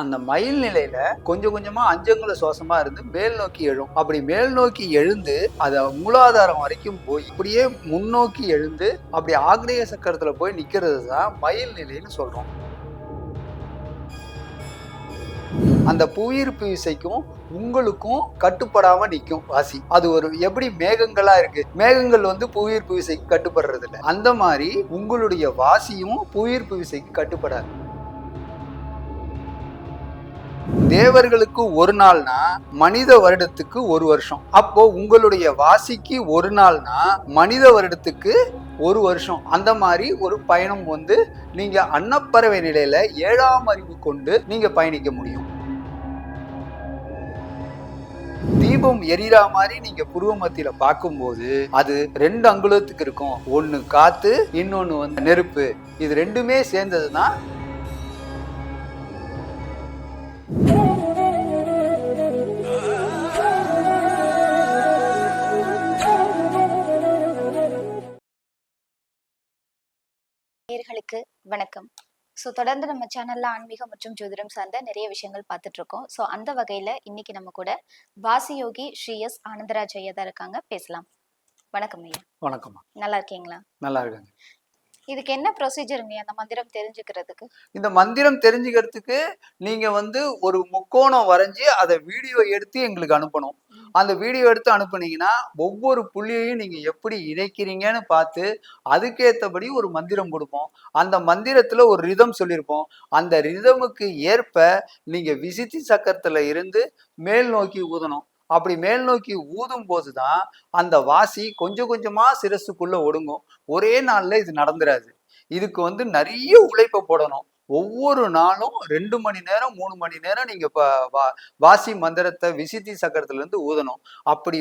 அந்த மயில் நிலையில கொஞ்சம் கொஞ்சமா அஞ்சங்குல சுவாசமா இருந்து மேல் நோக்கி எழும். அப்படி மேல் நோக்கி எழுந்து அத மூலாதாரம் வரைக்கும் போய் அப்படியே முன்னோக்கி எழுந்து அப்படி ஆக்னேய சக்கரத்துல போய் நிக்கிறது தான் மயில் நிலைன்னு சொல்றோம். அந்த புவியீர்ப்பு விசைக்கும் உங்களுக்கும் கட்டுப்படாம நிற்கும் வாசி. அது ஒரு எப்படி மேகங்களா இருக்கு, மேகங்கள் வந்து புவியீர்ப்பு விசைக்கு கட்டுப்படுறது இல்லை. அந்த மாதிரி உங்களுடைய வாசியும் புவியீர்ப்பு விசைக்கு கட்டுப்படாது. தேவர்களுக்கு ஒரு நாள்னா மனித வருடத்துக்கு ஒரு வருஷம். அப்போ உங்களுடைய வாசிக்கு ஒரு நாள்னா மனித வருடத்துக்கு ஒரு வருஷம். அந்த மாதிரி ஒரு பயணம் வந்து நீங்க அன்னப்பறவை நிலையில 7ஆம் அறிவு கொண்டு நீங்க பயணிக்க முடியும். தீபம் எரியா மாதிரி நீங்க புருவ மத்தியில பார்க்கும்போது அது 2 அங்குலத்துக்கு இருக்கும். ஒன்னு காத்து, இன்னொன்னு வந்து நெருப்பு. இது ரெண்டுமே சேர்ந்ததுதான் நேயர்களுக்கு வணக்கம். தொடர்ந்து நம்ம சேனல்ல ஆன்மீகம் மற்றும் ஜோதிடம் சார்ந்த நிறைய விஷயங்கள் பார்த்துட்டு இருக்கோம். அந்த வகையில இன்னைக்கு நம்ம கூட வாசி யோகி ஸ்ரீ எஸ் ஆனந்தராஜ் ஐயா தான் இருக்காங்க. பேசலாம். வணக்கம் ஐயா. வணக்கம். நல்லா இருக்கீங்களா? நல்லா இருக்காங்க. இதுக்கு என்ன ப்ரொசீஜருங்க அந்த மந்திரம் தெரிஞ்சுக்கிறதுக்கு? இந்த மந்திரம் தெரிஞ்சுக்கிறதுக்கு நீங்க வந்து ஒரு முக்கோணம் வரைஞ்சி அதை வீடியோ எடுத்து எங்களுக்கு அனுப்பணும். அந்த வீடியோ எடுத்து அனுப்புனீங்கன்னா ஒவ்வொரு புள்ளியையும் நீங்க எப்படி இணைக்கிறீங்கன்னு பார்த்து அதுக்கேற்றபடி ஒரு மந்திரம் கொடுப்போம். அந்த மந்திரத்துல ஒரு ரிதம் சொல்லியிருப்போம். அந்த ரிதமுக்கு ஏற்ப நீங்க விசித்தி சக்கரத்துல இருந்து மேல் நோக்கி ஊதணும். அப்படி மேல் நோக்கி ஊதும் போதுதான் அந்த வாசி கொஞ்சம் கொஞ்சமா சிரசுக்குள்ள ஒடுங்கும். ஒரே நாள்ல இது நடந்துராது. இதுக்கு வந்து நிறைய உழைப்பை போடணும். ஒவ்வொரு நாளும் 2 மணி நேரம் 3 மணி நேரம் நீங்க வாசி மந்திரத்தை விசித்தி சக்கரத்துல இருந்து ஊதணும். அப்படி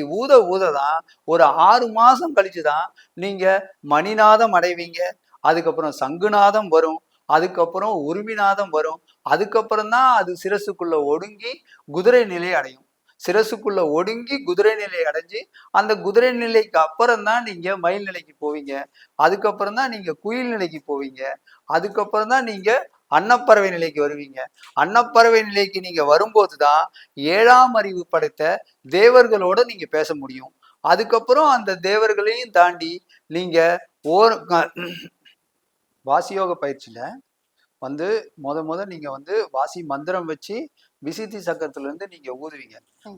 ஊததான் ஒரு 6 மாசம் கழிச்சுதான் நீங்க மணிநாதம் அடைவீங்க. அதுக்கப்புறம் சங்குநாதம் வரும். அதுக்கப்புறம் உருமிநாதம் வரும். அதுக்கப்புறம் தான் அது சிரசுக்குள்ள ஒடுங்கி குதிரை நிலை அடையும். சிரசுக்குள்ள ஒடுங்கி குதிரை நிலை அடைஞ்சு அந்த குதிரை நிலைக்கு அப்புறம் தான் நீங்க மயில் நிலைக்கு போவீங்க. அதுக்கப்புறம் தான் நீங்க குயில் நிலைக்கு போவீங்க. அதுக்கப்புறம் தான் நீங்க அன்னப்பறவை நிலைக்கு வருவீங்க. அன்னப்பறவை நிலைக்கு நீங்க வரும்போதுதான் 7ஆம் அறிவு படைத்த தேவர்களோட நீங்க பேச முடியும். அதுக்கப்புறம் அந்த தேவர்களையும் தாண்டி நீங்க வாசியோக பயிற்சியில வந்து முத நீங்க வந்து வாசி மந்திரம் வச்சு விசித்தி சக்கரத்துல இருந்து நீங்க ஊதுவீங்க.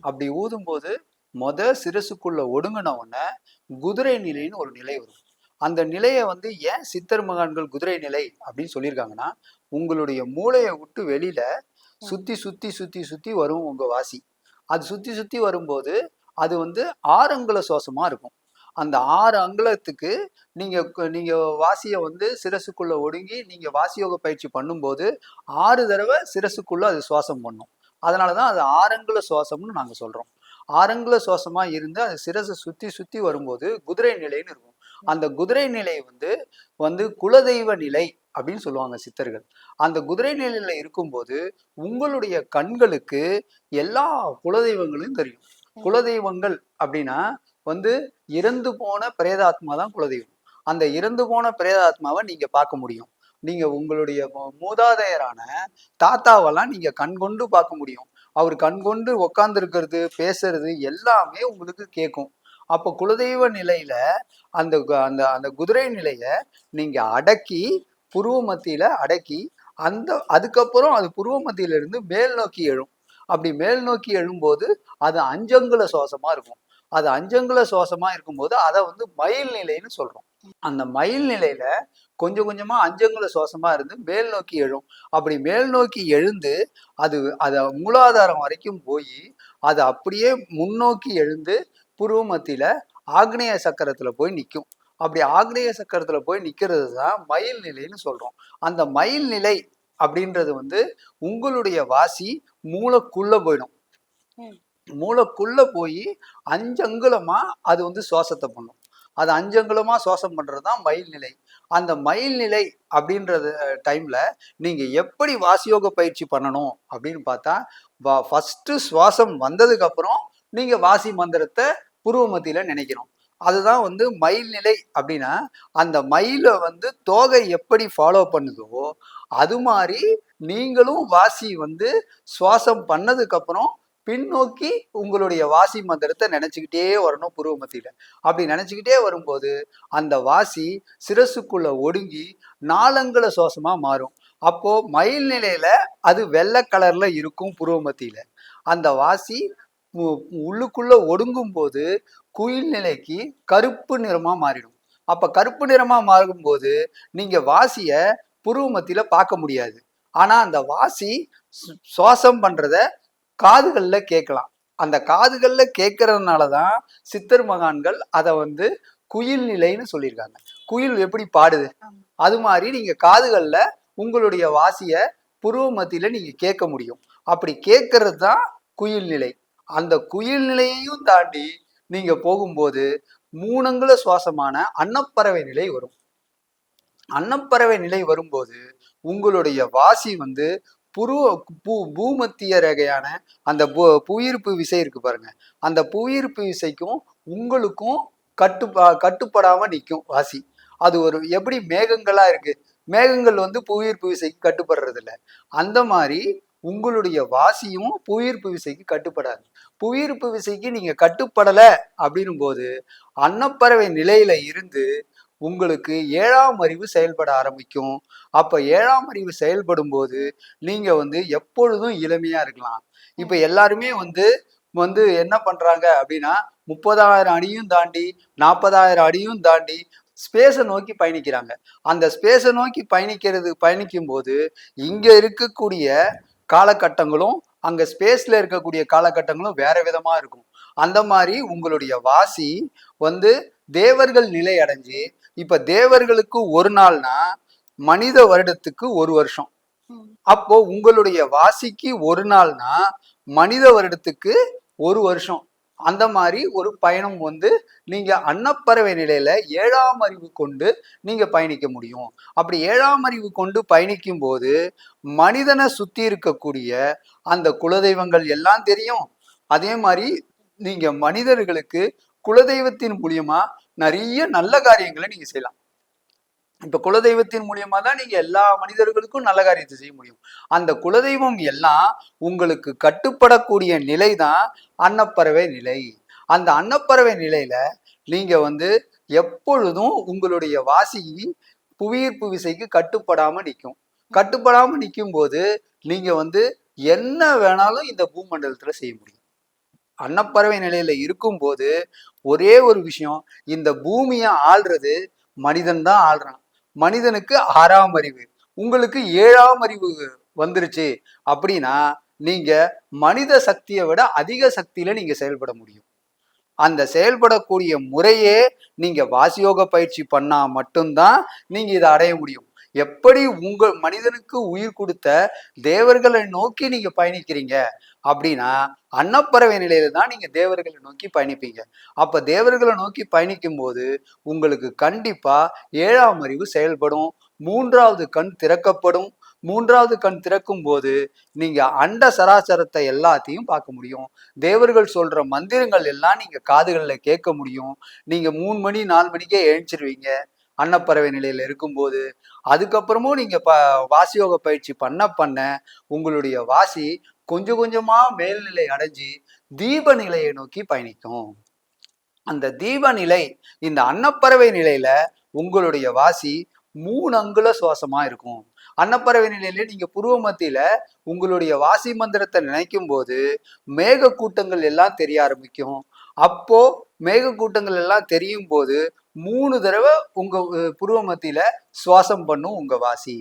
அப்படி ஊதும் போது சிரசுக்குள்ள ஒடுங்கின உடனே குதிரை நிலைன்னு ஒரு நிலை வரும். அந்த நிலையை வந்து ஏன் சித்தர் மகான்கள் குதிரை நிலை அப்படின்னு சொல்லியிருக்காங்கன்னா, உங்களுடைய மூளையை விட்டு வெளியில சுத்தி சுத்தி சுத்தி சுத்தி வரும் உங்க வாசி. அது சுத்தி சுத்தி வரும்போது அது வந்து 6 அங்குல சுவாசமா இருக்கும். அந்த 6 அங்குலத்துக்கு நீங்க வாசியை வந்து சிரசுக்குள்ள ஒடுங்கி நீங்க வாசியோக பயிற்சி பண்ணும்போது 6 தடவை சிரசுக்குள்ள அது சுவாசம் பண்ணும். அதனாலதான் அது 6 அங்குல சுவாசம்னு நாங்க சொல்றோம். 6 அங்குல சுவாசமா இருந்து அது சிரசை சுத்தி சுத்தி வரும்போது குதிரை நிலைன்னு இருக்கும். அந்த குதிரை நிலை வந்து குலதெய்வ நிலை அப்படின்னு சொல்லுவாங்க சித்தர்கள். அந்த குதிரை நிலையில இருக்கும்போது உங்களுடைய கண்களுக்கு எல்லா குலதெய்வங்களும் தெரியும். குலதெய்வங்கள் அப்படின்னா வந்து இறந்து போன பிரேதாத்மா தான் குலதெய்வம். அந்த இறந்து போன பிரேதாத்மாவை நீங்க பார்க்க முடியும். நீங்க உங்களுடைய மூதாதையரான தாத்தாவெல்லாம் நீங்க கண்கொண்டு பார்க்க முடியும். அவர் கண்கொண்டு உட்கார்ந்து இருக்கிறது, பேசுறது எல்லாமே உங்களுக்கு கேட்கும். அப்ப குலதெய்வ நிலையில அந்த அந்த அந்த குதிரை நிலைய நீங்க அடக்கி புருவ மத்தியில அடக்கி அதுக்கப்புறம் அது புருவ மத்தியில இருந்து மேல் நோக்கி எழும். அப்படி மேல் நோக்கி எழும்போது அது 5 அங்குல சுவாசமா இருக்கும். அது 5 அங்குல சுவாசமா இருக்கும்போது அதை வந்து மயில் நிலைன்னு சொல்றோம். அந்த மயில் நிலையில கொஞ்சம் கொஞ்சமா 5 அங்குல சுவாசமா இருந்து மேல் நோக்கி எழும். அப்படி மேல் நோக்கி எழுந்து அது மூலாதாரம் வரைக்கும் போய் அது அப்படியே முன்னோக்கி எழுந்து புருவ மத்தியில ஆக்னேய சக்கரத்துல போய் நிற்கும். அப்படி ஆக்னேய சக்கரத்துல போய் நிக்கிறது தான் மயில் நிலைன்னு சொல்றோம். அந்த மயில் நிலை அப்படின்றது வந்து உங்களுடைய வாசி மூளைக்குள்ள போயிடும். மூளைக்குள்ள போய் 5 அங்குலமா அது வந்து சுவாசத்தை பண்ணும். அது 5 அங்குலமா சுவாசம் பண்றதுதான் மயில் நிலை. அந்த மயில் நிலை அப்படின்றது டைம்ல நீங்க எப்படி வாசியோக பயிற்சி பண்ணணும் அப்படின்னு பார்த்தா, ஃபர்ஸ்ட் சுவாசம் வந்ததுக்கு அப்புறம் நீங்க வாசி மந்திரத்தை புருவ மத்தியில நினைக்கணும். அதுதான் வந்து மயில் நிலை. அப்படின்னா அந்த மயில வந்து தோகை எப்படி ஃபாலோ பண்ணுதோ அது மாதிரி நீங்களும் வாசி வந்து சுவாசம் பண்ணதுக்கு அப்புறம் பின்னோக்கி உங்களுடைய வாசி மந்திரத்தை நினைச்சுக்கிட்டே வரணும் புருவ மத்தியில. அப்படி நினைச்சுக்கிட்டே வரும்போது அந்த வாசி சிரசுக்குள்ள ஒடுங்கி நாளங்குல சுவாசமா மாறும். அப்போ மயில் நிலையில அது வெள்ளை கலர்ல இருக்கும் புருவ மத்தியில. அந்த வாசி உள்ளுக்குள்ள ஒடுங்கும் போது குயில் நிலைக்கு கருப்பு நிறமா மாறிடும். அப்ப கருப்பு நிறமா மாறும்போது நீங்க வாசிய புருவ மத்தியில பார்க்க முடியாது. ஆனா அந்த வாசி சுவாசம் பண்றத காதுகள்ல கேட்கலாம். அந்த காதுகள்ல கேட்கறதுனாலதான் சித்தர் மகான்கள் அதை வந்து குயில் நிலைன்னு சொல்லியிருக்காங்க. குயில் எப்படி பாடுது அது மாதிரி நீங்க காதுகள்ல உங்களுடைய வாசிய புருவ மத்தியில நீங்க கேட்க முடியும். அப்படி கேட்கறது தான் குயில் நிலை. அந்த குயில் நிலையையும் தாண்டி நீங்க போகும்போது 3 அங்குல சுவாசமான அன்னப்பறவை நிலை வரும். அன்னப்பறவை நிலை வரும்போது உங்களுடைய வாசி வந்து பூமத்திய ரேகையான அந்த புவியீர்ப்பு விசை இருக்கு பாருங்க, அந்த புவியீர்ப்பு விசைக்கும் உங்களுக்கும் கட்டுப்படாம நிற்கும் வாசி. அது ஒரு எப்படி மேகங்களா இருக்கு, மேகங்கள் வந்து புவியீர்ப்பு விசைக்கு கட்டுப்படுறது இல்லை. அந்த மாதிரி உங்களுடைய வாசியும் புவியீர்ப்பு விசைக்கு கட்டுப்படாது. புவியீர்ப்பு விசைக்கு நீங்க கட்டுப்படல அப்படின்னும் போது அன்னப்பறவை நிலையில இருந்து உங்களுக்கு 7ஆம் அறிவு செயல்பட ஆரம்பிக்கும். அப்ப 7ஆம் அறிவு செயல்படும் போது நீங்க வந்து எப்பொழுதும் இளமையா இருக்கலாம். இப்ப எல்லாருமே வந்து வந்து என்ன பண்றாங்க அப்படின்னா 30,000 அடியும் தாண்டி 40,000 அடியும் தாண்டி ஸ்பேஸை நோக்கி பயணிக்கிறாங்க. அந்த ஸ்பேஸை நோக்கி பயணிக்கும் போது இங்க இருக்கக்கூடிய காலகட்டங்களும் அங்க ஸ்பேஸ்ல இருக்கக்கூடிய காலகட்டங்களும் வேற விதமா இருக்கும். அந்த மாதிரி உங்களுடைய வாசி வந்து தேவர்கள் நிலை அடைஞ்சு, இப்ப தேவர்களுக்கு ஒரு நாள்னா மனித வருடத்துக்கு 1 வருஷம். அப்போ உங்களுடைய வாசிக்கு ஒரு நாள்னா மனித வருடத்துக்கு 1 வருஷம். அந்த மாதிரி ஒரு பயணம் வந்து நீங்க அன்னப்பறவை நிலையில 7ஆம் அறிவு கொண்டு நீங்க பயணிக்க முடியும். அப்படி 7ஆம் அறிவு கொண்டு பயணிக்கும் போது மனிதனை சுத்தி இருக்கக்கூடிய அந்த குலதெய்வங்கள் எல்லாம் தெரியும். அதே மாதிரி நீங்க மனிதர்களுக்கு குலதெய்வத்தின் மூலியமா நிறைய நல்ல காரியங்களை நீங்க செய்யலாம். இப்ப குலதெய்வத்தின் மூலியமா தான் நீங்க எல்லா மனிதர்களுக்கும் நல்ல காரியத்தை செய்ய முடியும். அந்த குலதெய்வம் எல்லாம் உங்களுக்கு கட்டுப்படக்கூடிய நிலை தான் அன்னப்பறவை நிலை. அந்த அன்னப்பறவை நிலையில நீங்க வந்து எப்பொழுதும் உங்களுடைய வாசி புவியீர்ப்பு விசைக்கு கட்டுப்படாம நிற்கும். கட்டுப்படாம நிற்கும் போது நீங்க வந்து என்ன வேணாலும் இந்த பூமண்டலத்துல செய்ய முடியும். அன்னப்பறவை நிலையில இருக்கும் போது ஒரே ஒரு விஷயம், இந்த பூமியை ஆள்றது மனிதன் தான் ஆள்றான். மனிதனுக்கு 6ஆம் அறிவு, உங்களுக்கு 7ஆம் அறிவு வந்துருச்சு அப்படின்னா நீங்க மனித சக்தியை விட அதிக சக்தியில நீங்க செயல்பட முடியும். அந்த செயல்படக்கூடிய முறையே நீங்க வாசியோக பயிற்சி பண்ணா மட்டும்தான் நீங்க இதை அடைய முடியும். எப்படி உங்க மனிதனுக்கு உயிர் கொடுத்த தேவர்களை நோக்கி நீங்க பயணிக்கிறீங்க அப்படின்னா அன்னப்பறவை நிலையில தான் நீங்க தேவர்களை நோக்கி பயணிப்பீங்க. அப்ப தேவர்களை நோக்கி பயணிக்கும் போது உங்களுக்கு கண்டிப்பா 7ஆம் அறிவு செயல்படும். 3வது கண் திறக்கப்படும். 3வது கண் திறக்கும் போது நீங்க அண்ட சராசரத்தை எல்லாத்தையும் பார்க்க முடியும். தேவர்கள் சொல்ற மந்திரங்கள் எல்லாம் நீங்க காதுகள்ல கேட்க முடியும். நீங்க 3 மணி 4 மணிக்கே எழுந்திருவீங்க அன்னப்பறவை நிலையில இருக்கும்போது. அதுக்கப்புறமும் நீங்க வாசியோக பயிற்சி பண்ண உங்களுடைய வாசி கொஞ்சம் கொஞ்சமா மேல்நிலை அடைஞ்சு தீப நிலையை நோக்கி பயணிக்கும். அந்த தீப நிலை, இந்த அன்னப்பறவை நிலையில உங்களுடைய வாசி 3 அங்குல சுவாசமா இருக்கும். அன்னப்பறவை நிலையில நீங்க புருவ மத்தியில உங்களுடைய வாசி மந்திரத்தை நினைக்கும் போது மேக கூட்டங்கள் எல்லாம் தெரிய ஆரம்பிக்கும். அப்போ மேக கூட்டங்கள் எல்லாம் தெரியும் போது 3 தடவை உங்க புருவ மத்தியில சுவாசம் பண்ணும் உங்க வாசி.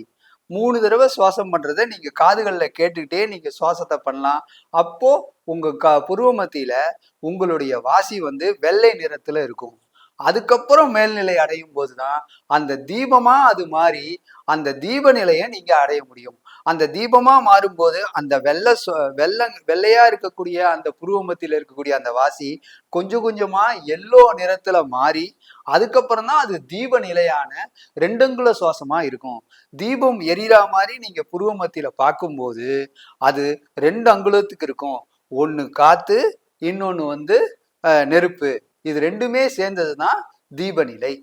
3 தடவை சுவாசம் பண்றதை நீங்க காதுகள்ல கேட்டுக்கிட்டே நீங்க சுவாசத்தை பண்ணலாம். அப்போ உங்க புருவ மத்தியில உங்களுடைய வாசி வந்து வெள்ளை நிறத்துல இருக்கும். அதுக்கப்புறம் மேல்நிலை அடையும் போதுதான் அந்த தீபமா அது மாறி அந்த தீப நிலையை நீங்க அடைய முடியும். அந்த தீபமா மாறும்போது அந்த வெள்ளையா இருக்கக்கூடிய அந்த புருவமத்தில இருக்கக்கூடிய அந்த வாசி கொஞ்சம் கொஞ்சமா எல்லோ நிறத்துல மாறி அதுக்கப்புறம் தான் அது தீப நிலையான 2 அங்குல சுவாசமா இருக்கும். தீபம் எரியிற மாதிரி நீங்க புருவமத்தில பார்க்கும்போது அது 2 அங்குலத்துக்கு இருக்கும். ஒண்ணு காத்து, இன்னொன்னு வந்து நெருப்பு. இது ரெண்டுமே சேர்ந்ததுதான் தீபநிலை.